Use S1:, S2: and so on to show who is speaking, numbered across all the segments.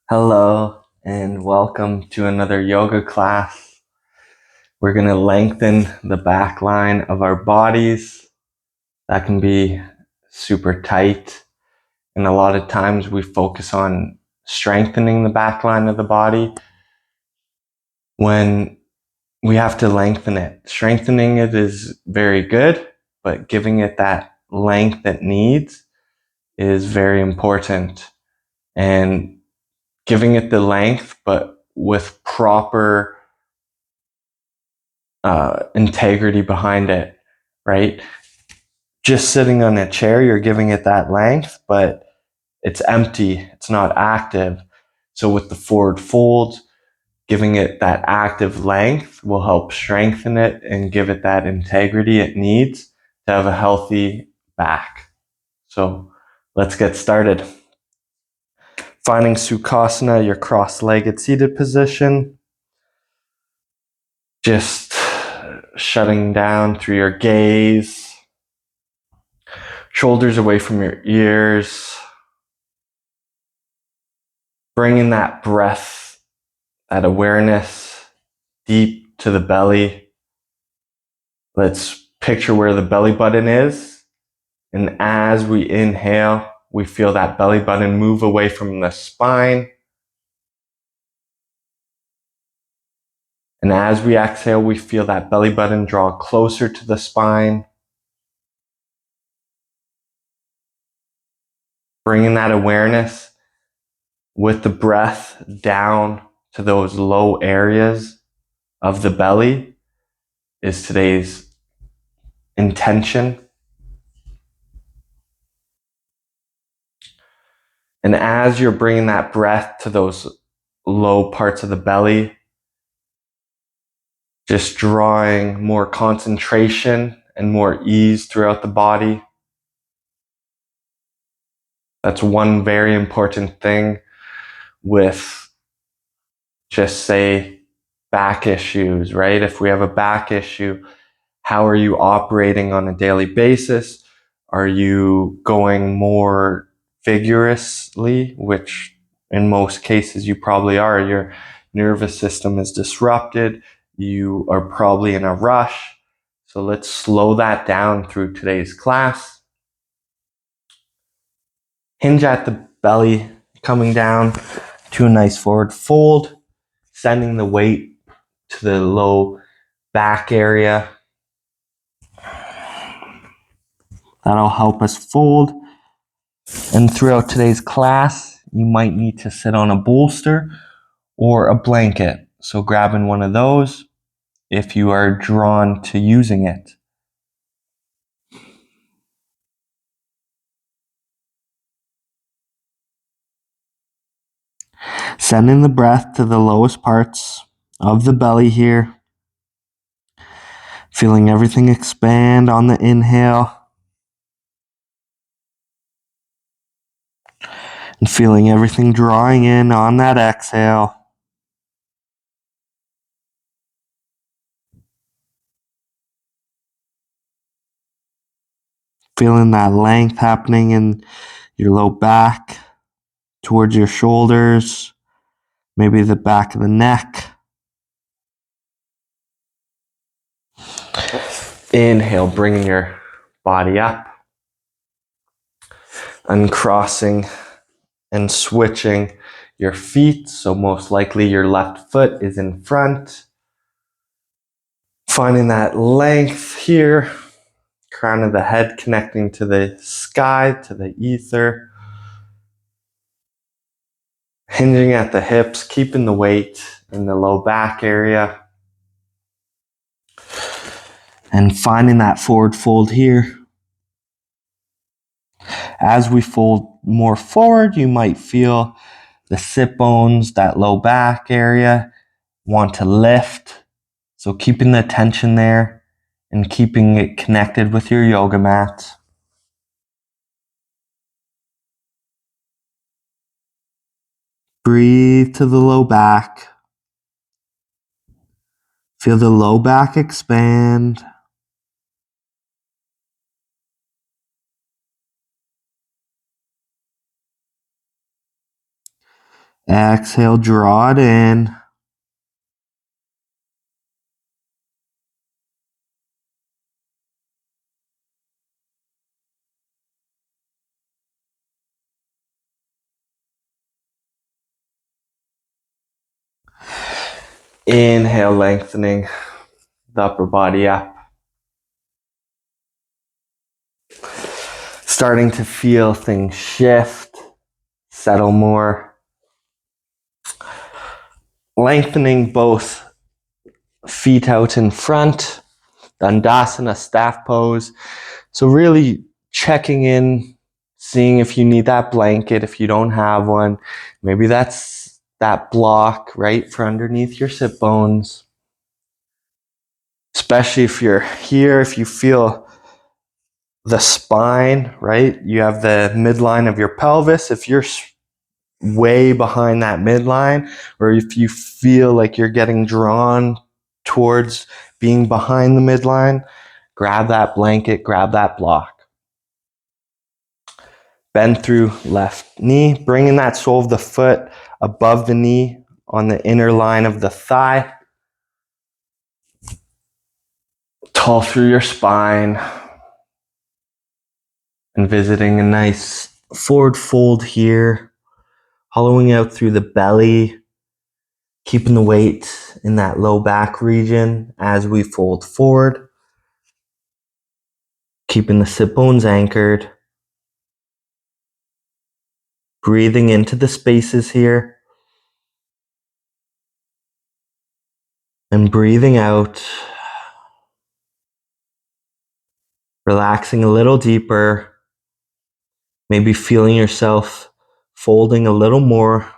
S1: Hello and welcome to another yoga class. We're going to lengthen the back line of our bodies. That can be super tight. And a lot of times we focus on strengthening the back line of the body when we have to lengthen it. Strengthening it is very good, but giving it that length it needs is very important. And giving it the length, but with proper integrity behind it, right? Just sitting on a chair, you're giving it that length, but it's empty, it's not active. So with the forward fold, giving it that active length will help strengthen it and give it that integrity it needs to have a healthy back. So let's get started. Finding Sukhasana, your cross-legged seated position. Just shutting down through your gaze. Shoulders away from your ears. Bringing that breath, that awareness deep to the belly. Let's picture where the belly button is. And as we inhale, we feel that belly button move away from the spine. And as we exhale, we feel that belly button draw closer to the spine. Bringing that awareness with the breath down to those low areas of the belly is today's intention. And as you're bringing that breath to those low parts of the belly, just drawing more concentration and more ease throughout the body. That's one very important thing with just say back issues, right? If we have a back issue, how are you operating on a daily basis? Are you going more vigorously, which in most cases you probably are? Your nervous system is disrupted. You are probably in a rush. So let's slow that down through today's class. Hinge at the belly, coming down to a nice forward fold, sending the weight to the low back area. That'll help us fold. And throughout today's class, you might need to sit on a bolster or a blanket. So grabbing one of those if you are drawn to using it. Sending the breath to the lowest parts of the belly here. Feeling everything expand on the inhale. And feeling everything drawing in on that exhale. Feeling that length happening in your low back, towards your shoulders, maybe the back of the neck. Inhale, bringing your body up, uncrossing and switching your feet. So most likely your left foot is in front. Finding that length here, crown of the head connecting to the sky, to the ether. Hinging at the hips, keeping the weight in the low back area. And finding that forward fold here. As we fold more forward, you might feel the sit bones, that low back area, want to lift. So keeping the tension there and keeping it connected with your yoga mat. Breathe to the low back. Feel the low back expand. Exhale, draw it in. Inhale, lengthening the upper body up. Starting to feel things shift, settle more. Lengthening both feet out in front, Dandasana, staff pose. So really checking in, seeing if you need that blanket, if you don't have one. Maybe that's that block right for underneath your sit bones. Especially if you're here, if you feel the spine, right? You have the midline of your pelvis. If you're way behind that midline, or if you feel like you're getting drawn towards being behind the midline, grab that blanket, grab that block. Bend through left knee, bringing that sole of the foot above the knee on the inner line of the thigh. Tall through your spine. And visiting a nice forward fold here. Hollowing out through the belly. Keeping the weight in that low back region as we fold forward. Keeping the sit bones anchored. Breathing into the spaces here. And breathing out. Relaxing a little deeper. Maybe feeling yourself folding a little more.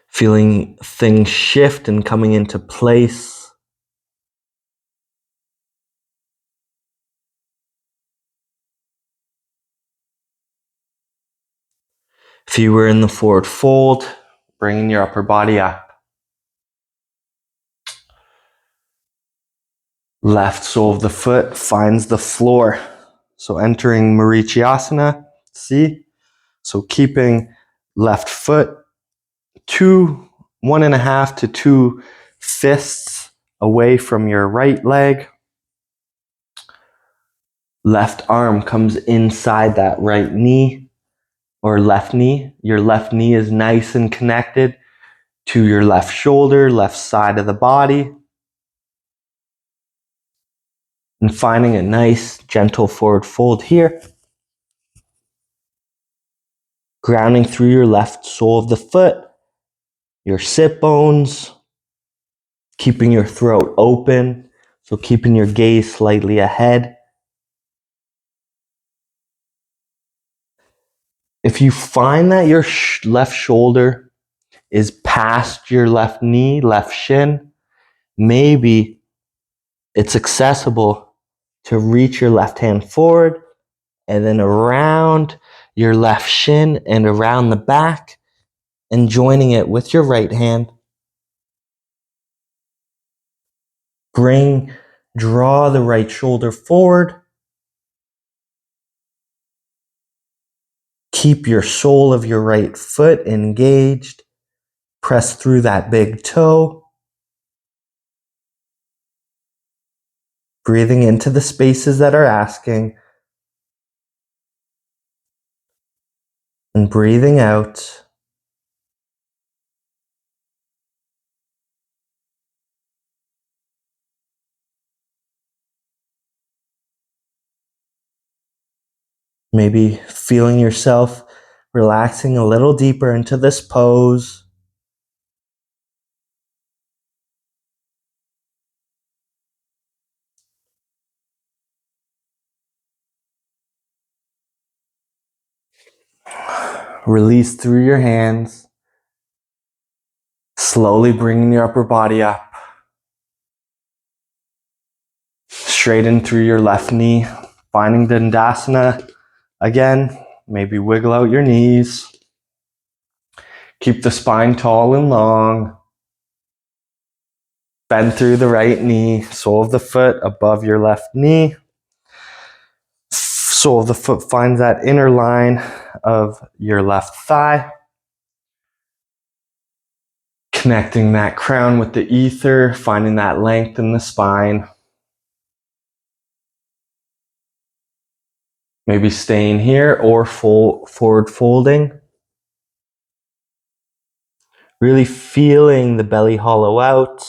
S1: Feeling things shift and coming into place. If you were in the forward fold, bringing your upper body up. Left sole of the foot finds the floor. So entering Marichiasana, see? So keeping left foot 1.5 to 2 fists away from your right leg. Left arm comes inside that right knee or left knee. Your left knee is nice and connected to your left shoulder, left side of the body. And finding a nice, gentle forward fold here. Grounding through your left sole of the foot, your sit bones, keeping your throat open, so keeping your gaze slightly ahead. If you find that your left shoulder is past your left knee, left shin, maybe it's accessible to reach your left hand forward and then around your left shin and around the back and joining it with your right hand. Draw the right shoulder forward. Keep your sole of your right foot engaged. Press through that big toe. Breathing into the spaces that are asking. And breathing out. Maybe feeling yourself relaxing a little deeper into this pose. Release through your hands. Slowly bringing your upper body up. Straighten through your left knee. Finding Dandasana again. Maybe wiggle out your knees. Keep the spine tall and long. Bend through the right knee, sole of the foot above your left knee. Sole of the foot finds that inner line of your left thigh. Connecting that crown with the ether, finding that length in the spine. Maybe staying here or forward folding. Really feeling the belly hollow out.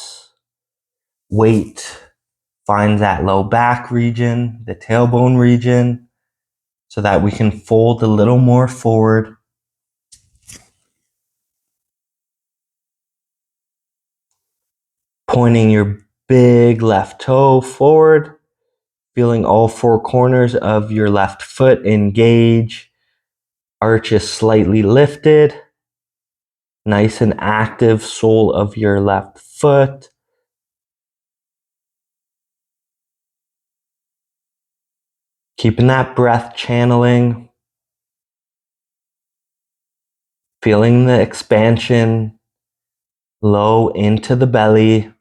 S1: Weight finds that low back region, the tailbone region, so that we can fold a little more forward. Pointing your big left toe forward, feeling all four corners of your left foot engage. Arch is slightly lifted. Nice and active sole of your left foot. Keeping that breath channeling. Feeling the expansion low into the belly.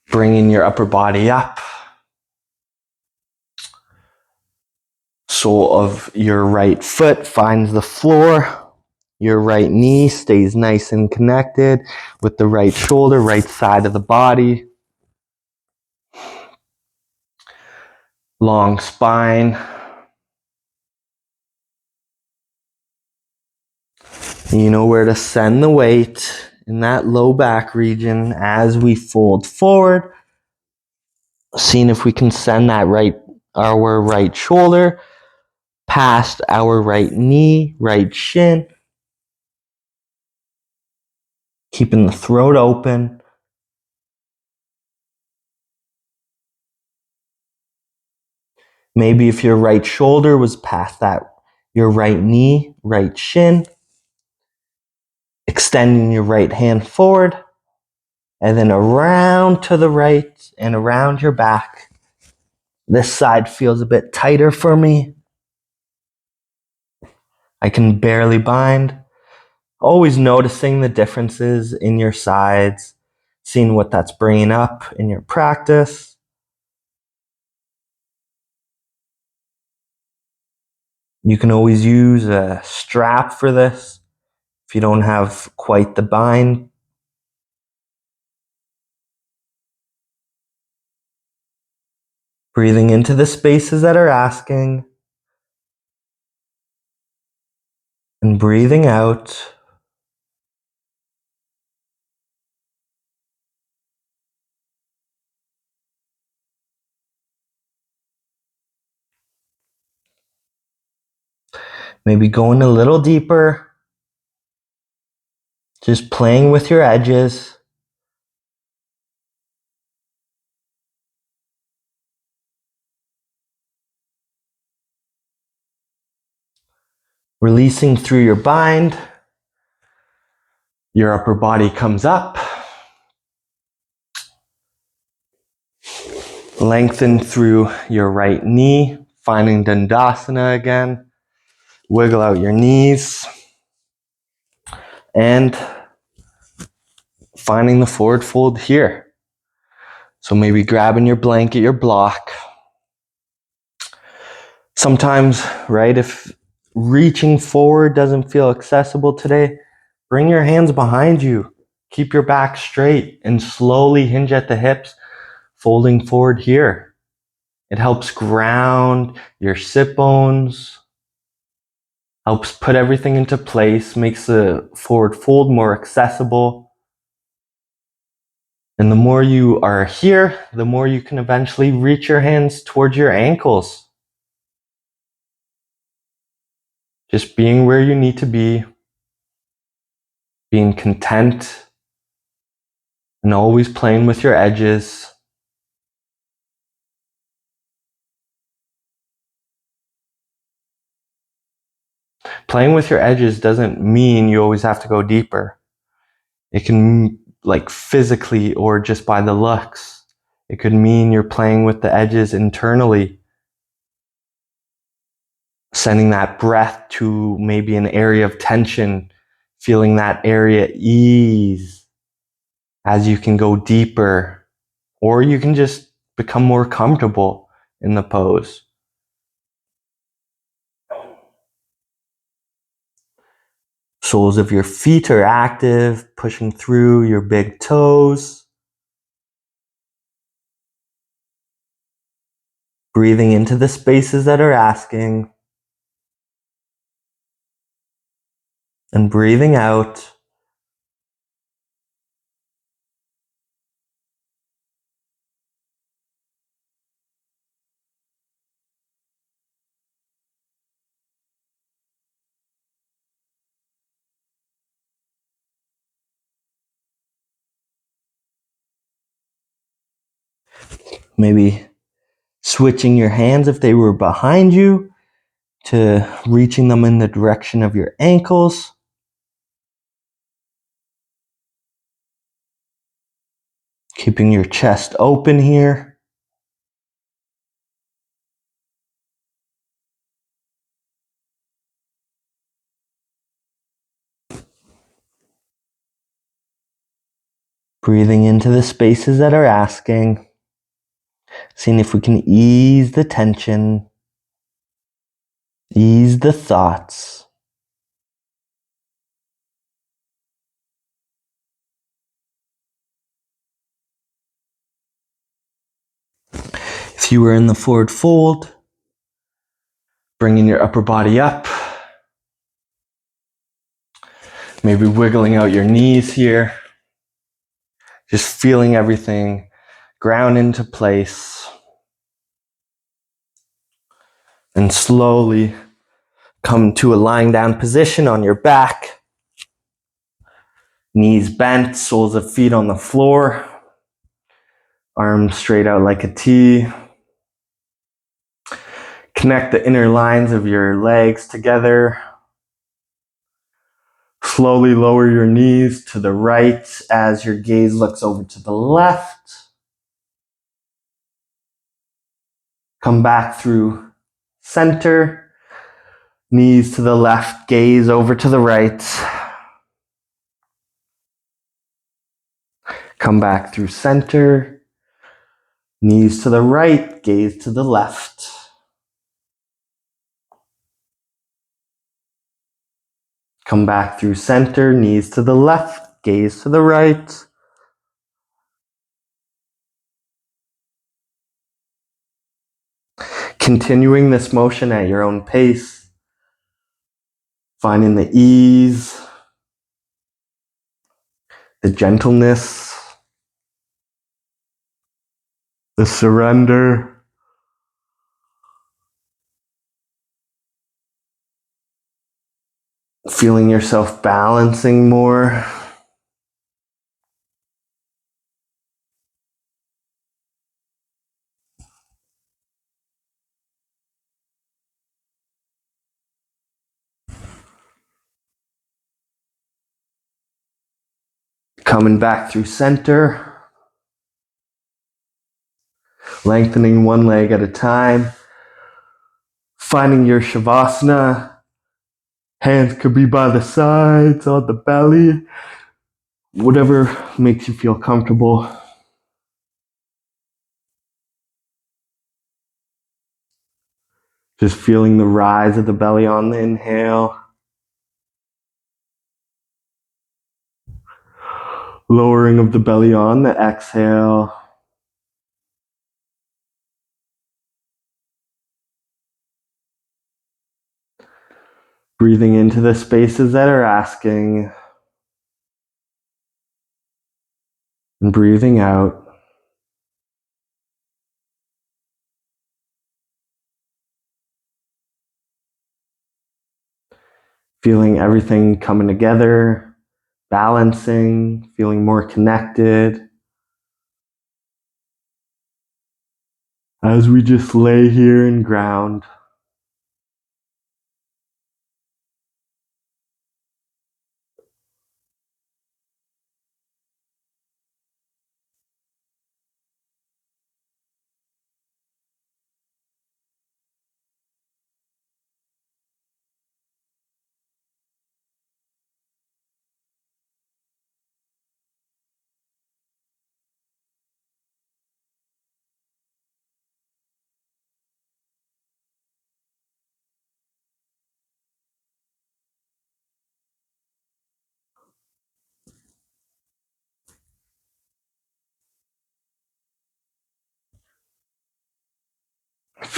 S1: Bringing your upper body up. Sole of your right foot finds the floor. Your right knee stays nice and connected with the right shoulder, right side of the body. Long spine. You know where to send the weight in that low back region as we fold forward. Seeing if we can send that our right shoulder past our right knee, right shin. Keeping the throat open. Maybe if your right shoulder was past your right knee, right shin. Extending your right hand forward. And then around to the right and around your back. This side feels a bit tighter for me. I can barely bind. Always noticing the differences in your sides, seeing what that's bringing up in your practice. You can always use a strap for this if you don't have quite the bind. Breathing into the spaces that are asking. And breathing out. Maybe going a little deeper. Just playing with your edges. Releasing through your bind. Your upper body comes up. Lengthen through your right knee, finding Dandasana again. Wiggle out your knees. And finding the forward fold here. So maybe grabbing your blanket, your block. Sometimes, right, if reaching forward doesn't feel accessible today, bring your hands behind you. Keep your back straight and slowly hinge at the hips, folding forward here. It helps ground your sit bones, helps put everything into place, makes the forward fold more accessible. And the more you are here, the more you can eventually reach your hands towards your ankles. Just being where you need to be, being content, and always playing with your edges. Playing with your edges doesn't mean you always have to go deeper. It can, like physically or just by the looks, It could mean you're playing with the edges internally, sending that breath to maybe an area of tension, feeling that area ease as you can go deeper, or you can just become more comfortable in the pose. Soles of your feet are active, pushing through your big toes. Breathing into the spaces that are asking. And breathing out. Maybe switching your hands if they were behind you to reaching them in the direction of your ankles. Keeping your chest open here. Breathing into the spaces that are asking. Seeing if we can ease the tension, ease the thoughts. If you were in the forward fold, bringing your upper body up. Maybe wiggling out your knees here. Just feeling everything ground into place. And slowly come to a lying down position on your back. Knees bent, soles of feet on the floor. Arms straight out like a T. Connect the inner lines of your legs together. Slowly lower your knees to the right as your gaze looks over to the left. Come back through center. Knees to the left, gaze over to the right. Come back through center. Knees to the right, gaze to the left. Come back through center, knees to the left, gaze to the right. Continuing this motion at your own pace. Finding the ease, the gentleness, the surrender. Feeling yourself balancing more. Coming back through center. Lengthening one leg at a time. Finding your shavasana. Hands could be by the sides, on the belly. Whatever makes you feel comfortable. Just feeling the rise of the belly on the inhale. Lowering of the belly on the exhale. Breathing into the spaces that are asking. And breathing out. Feeling everything coming together. Balancing. Feeling more connected. As we just lay here and ground.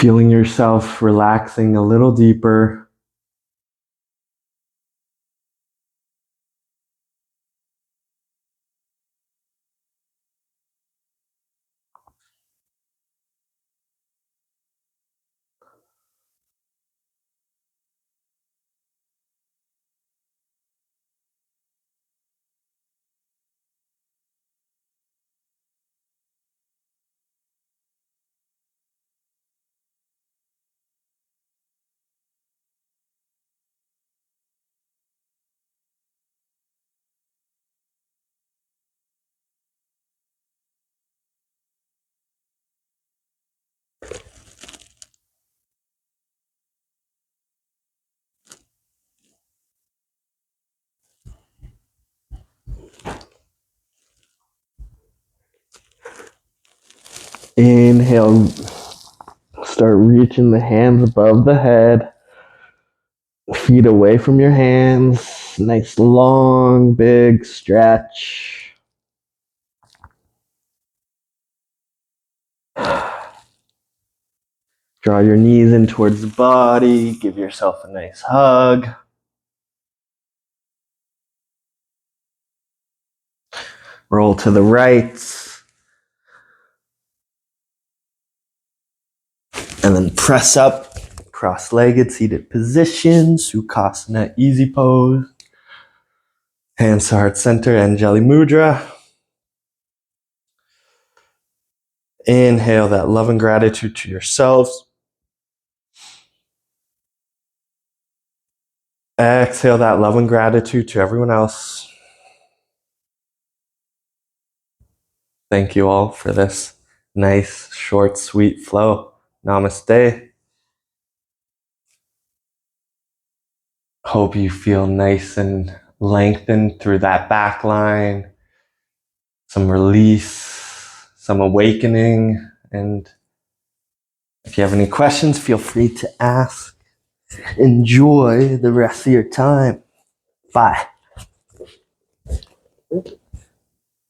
S1: Feeling yourself relaxing a little deeper. Inhale, start reaching the hands above the head, feet away from your hands. Nice long, big stretch. Draw your knees in towards the body. Give yourself a nice hug. Roll to the right. And then press up, cross-legged, seated position, Sukhasana, easy pose. Hands to heart center, Anjali Mudra. Inhale that love and gratitude to yourselves. Exhale that love and gratitude to everyone else. Thank you all for this nice, short, sweet flow. Namaste. Hope you feel nice and lengthened through that back line. Some release, some awakening. And if you have any questions, feel free to ask. Enjoy the rest of your time. Bye.